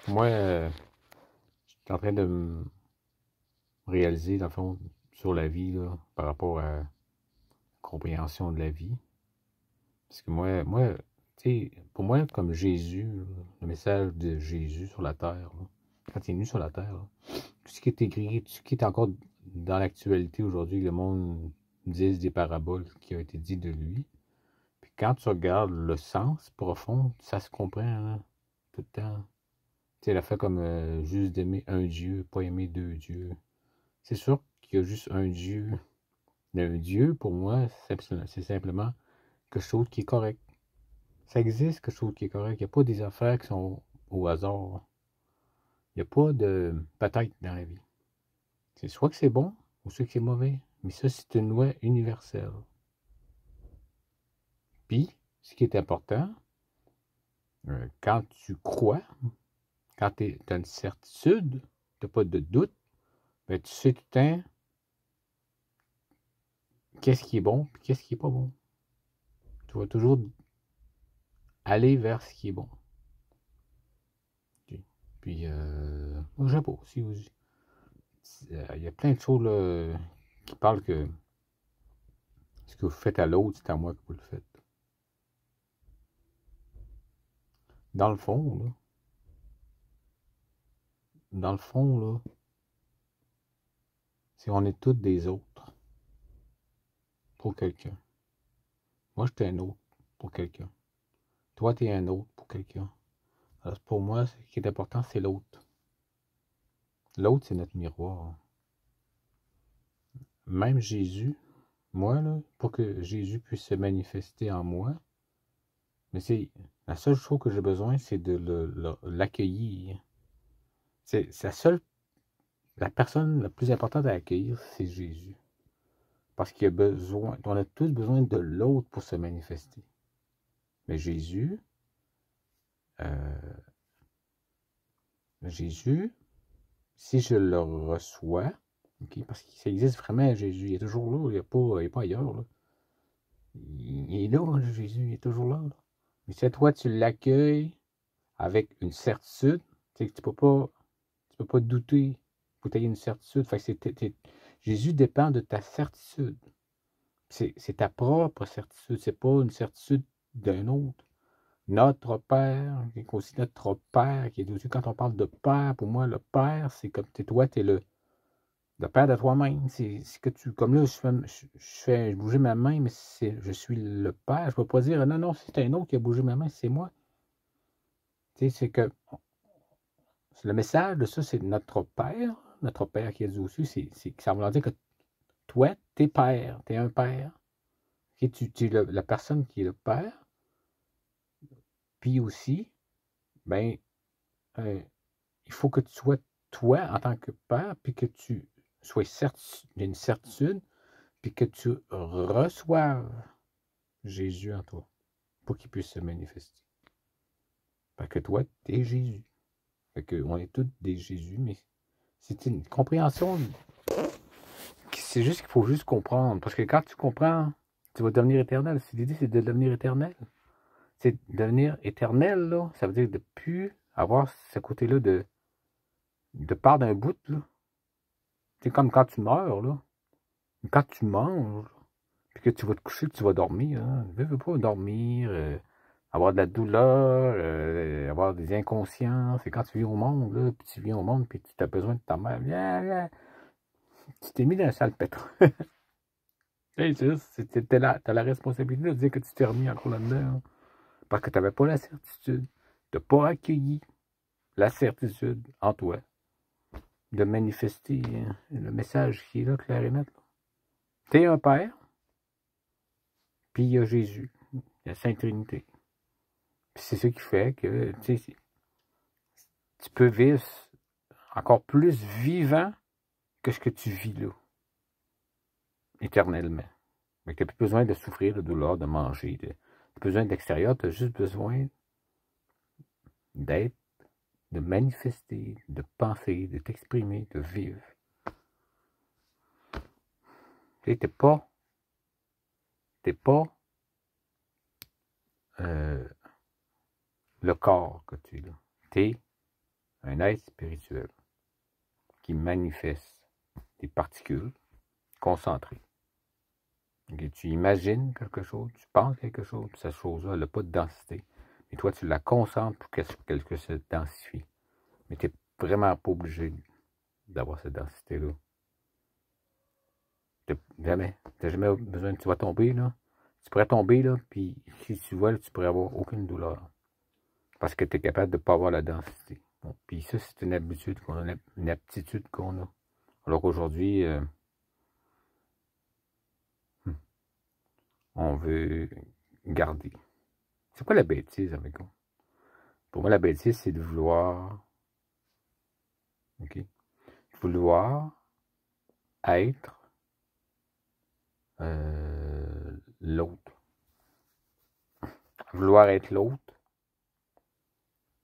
Moi, je suis en train de me réaliser, dans le fond, sur la vie, là, par rapport à la compréhension de la vie. Parce que tu sais, pour moi, comme Jésus, là, le message de Jésus sur la terre, là, quand il est venu sur la terre, là, tout ce qui est écrit, tout ce qui est encore dans l'actualité aujourd'hui, le monde dise des paraboles qui ont été dites de lui. Puis quand tu regardes le sens profond, ça se comprend, là, tout le temps. Tu sais, elle a fait comme juste d'aimer un Dieu, pas aimer deux dieux. C'est sûr qu'il y a juste un Dieu. Mais un Dieu, pour moi, c'est simplement quelque chose qui est correct. Ça existe quelque chose qui est correct. Il n'y a pas des affaires qui sont au hasard. Il n'y a pas de peut-être dans la vie. C'est soit que c'est bon ou soit que c'est mauvais. Mais ça, c'est une loi universelle. Puis, ce qui est important, quand tu crois, quand tu as une certitude, tu n'as pas de doute, ben, tu sais tout le temps qu'est-ce qui est bon et qu'est-ce qui n'est pas bon. Tu vas toujours aller vers ce qui est bon. Puis, moi, j'aime pas aussi. Il y a plein de choses là, qui parlent que ce que vous faites à l'autre, c'est à moi que vous le faites. Dans le fond, là, dans le fond, là, c'est on est tous des autres pour quelqu'un. Moi, j'étais un autre pour quelqu'un. Toi, t'es un autre pour quelqu'un. Alors, pour moi, ce qui est important, c'est l'autre. L'autre, c'est notre miroir. Même Jésus, moi, là, pour que Jésus puisse se manifester en moi, mais c'est la seule chose que j'ai besoin, c'est de l'accueillir. C'est la personne la plus importante à accueillir, c'est Jésus. Parce qu'il a besoin, on a tous besoin de l'autre pour se manifester. Mais euh, Jésus, si je le reçois, okay, parce que ça existe vraiment, Jésus, il est toujours là, il n'est pas ailleurs. Là. Il est là, Jésus, il est toujours là. Là. Mais si toi, tu l'accueilles avec une certitude, tu sais, tu peux pas douter. Il faut que tu aies une certitude. Fait que Jésus dépend de ta certitude. C'est ta propre certitude. C'est pas une certitude d'un autre. Notre Père, qui est aussi notre Père, qui est aussi, quand on parle de Père, pour moi, le Père, c'est comme toi, tu es le Père de toi-même. C'est que tu, comme là, je bouger ma main, mais je suis le Père. Je ne peux pas dire, non, non, c'est un autre qui a bougé ma main, c'est moi. Tu sais, c'est que le message de ça, c'est notre Père qui est Dieu aussi, ça veut dire que toi, t'es Père, t'es un Père. Et tu es la personne qui est le Père, puis aussi, ben, euh, il faut que tu sois toi en tant que Père, puis que tu sois une certitude, puis que tu reçoives Jésus en toi, pour qu'il puisse se manifester. Parce que toi, t'es Jésus. Fait que on est tous des Jésus, mais c'est une compréhension. C'est juste qu'il faut juste comprendre. Parce que quand tu comprends, tu vas devenir éternel. L'idée, c'est de devenir éternel. C'est devenir éternel, là. Ça veut dire de ne plus avoir ce côté-là de part d'un bout, là. C'est comme quand tu meurs, là. Quand tu manges, puis que tu vas te coucher, que tu vas dormir, hein. Tu veux pas dormir, avoir de la douleur, avoir des inconsciences. C'est quand tu viens au monde, là, puis tu viens au monde, puis tu as besoin de ta mère. Viens, viens. Tu t'es mis dans la salle pétro. Hey, c'est ça, t'as la responsabilité de dire que tu t'es remis encore là-dedans. Hein. Parce que tu n'avais pas la certitude. Tu n'as pas accueilli la certitude en toi de manifester le message qui est là, clair et net. Tu es un Père, puis il y a Jésus, la Sainte Trinité. Puis c'est ce qui fait que tu peux vivre encore plus vivant que ce que tu vis là, éternellement. Mais tu n'as plus besoin de souffrir de douleur, de manger, tu n'as plus besoin d'extérieur, tu as juste besoin d'être, de manifester, de penser, de t'exprimer, de vivre. Tu sais, t'es pas le corps que tu es là. Tu es un être spirituel qui manifeste des particules concentrées. Okay, tu imagines quelque chose, tu penses quelque chose, cette chose-là, elle n'a pas de densité. Mais toi, tu la concentres pour qu'elle se densifie. Mais tu n'es vraiment pas obligé d'avoir cette densité-là. Jamais. Tu n'as jamais besoin, tu vas tomber, là. Tu pourrais tomber, là, puis si tu vois, tu pourrais avoir aucune douleur. Parce que tu es capable de ne pas avoir la densité. Bon, puis ça, c'est une habitude qu'on a, une aptitude qu'on a. Alors aujourd'hui, on veut garder. C'est quoi la bêtise avec moi? Pour moi, la bêtise, c'est de vouloir, ok, vouloir être l'autre. Vouloir être l'autre,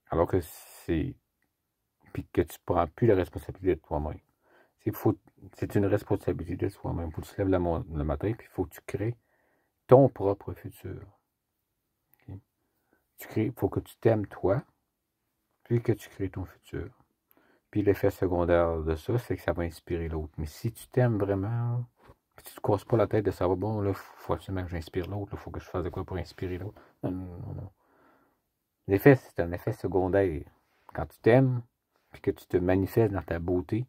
alors que c'est... Puis que tu ne prends plus la responsabilité de toi-même. C'est une responsabilité de soi-même. Il faut que tu te lèves le matin, puis il faut que tu crées ton propre futur. Okay? Il faut que tu t'aimes toi, puis que tu crées ton futur. Puis l'effet secondaire de ça, c'est que ça va inspirer l'autre. Mais si tu t'aimes vraiment, puis tu ne te casses pas la tête de savoir, bon, là, il faut absolument que j'inspire l'autre, il faut que je fasse de quoi pour inspirer l'autre. Non, non, non, non. L'effet, c'est un effet secondaire. Quand tu t'aimes, puis que tu te manifestes dans ta beauté,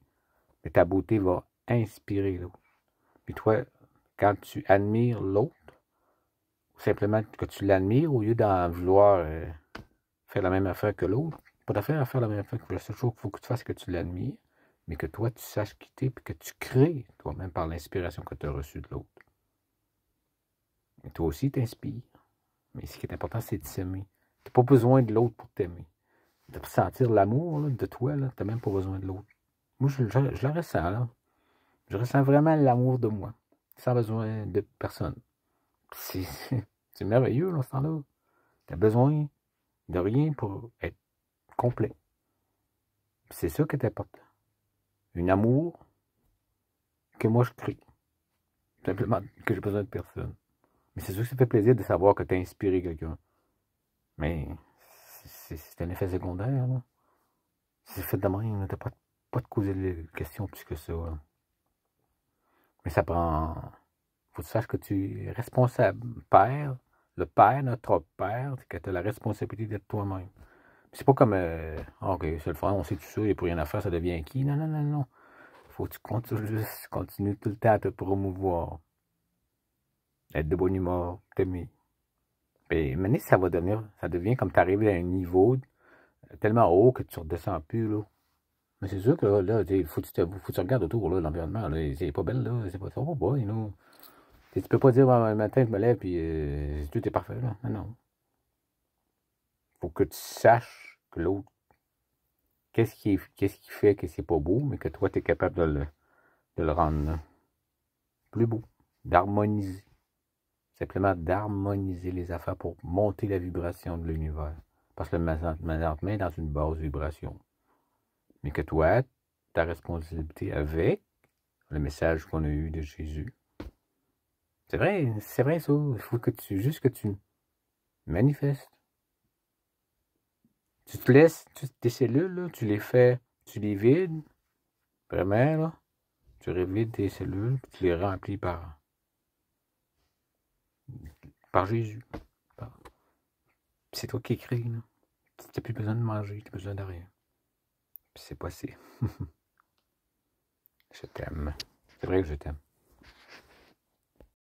mais ta beauté va inspirer l'autre. Puis toi, quand tu admires l'autre, simplement que tu l'admires, au lieu d'en vouloir faire la même affaire que l'autre, pas d'affaire à faire la même affaire que la seule chose qu'il faut que tu fasses, c'est que tu l'admires, mais que toi, tu saches quitter, puis que tu crées toi-même par l'inspiration que tu as reçue de l'autre. Et toi aussi, t'inspires. Mais ce qui est important, c'est de s'aimer. Tu n'as pas besoin de l'autre pour t'aimer. De sentir l'amour de toi, tu n'as même pas besoin de l'autre. Moi, je le ressens, là. Je ressens vraiment l'amour de moi, sans besoin de personne. C'est merveilleux, là, ce temps-là. Tu n'as besoin de rien pour être complet. C'est ça qui est important. Un amour que moi je crée. Simplement que j'ai besoin de personne. Mais c'est sûr que ça fait plaisir de savoir que tu as inspiré quelqu'un. Mais c'est un effet secondaire, là. C'est fait de même, tu n'as pas de causer de questions plus que ça, là. Mais ça prend... Faut que tu saches que tu es responsable. Père, le Père, notre Père, c'est que tu as la responsabilité d'être toi-même. C'est pas comme, ok, c'est le fun, on sait tout ça, il n'y a plus rien à faire, ça devient acquis. Non, non, non, non. Faut que tu continues tout le temps à te promouvoir. Être de bonne humeur, t'aimer. Mais maintenant, ça devient comme t'arrives à un niveau tellement haut que tu ne redescends plus, là. Mais c'est sûr que là, il faut que tu regardes autour, là, l'environnement, là, c'est pas belle, là, c'est pas ça, oh boy, là. Tu peux pas dire, le matin, je me lève, puis tout est parfait, là. Non, non. Faut que tu saches que l'autre, qu'est-ce qui fait que c'est pas beau, mais que toi, tu es capable de le rendre plus beau, d'harmoniser. Simplement d'harmoniser les affaires pour monter la vibration de l'univers. Parce que le présentement est dans une basse vibration. Mais que toi, ta responsabilité avec le message qu'on a eu de Jésus. C'est vrai ça. Il faut que juste que tu manifestes. Tu te laisses, tes cellules, là, tu les fais, tu les vides. Vraiment, là. Tu revides tes cellules, puis tu les remplis par Jésus. C'est toi qui écris, là. Tu n'as plus besoin de manger, tu n'as besoin de rien. C'est possible. Je t'aime. C'est vrai que je t'aime.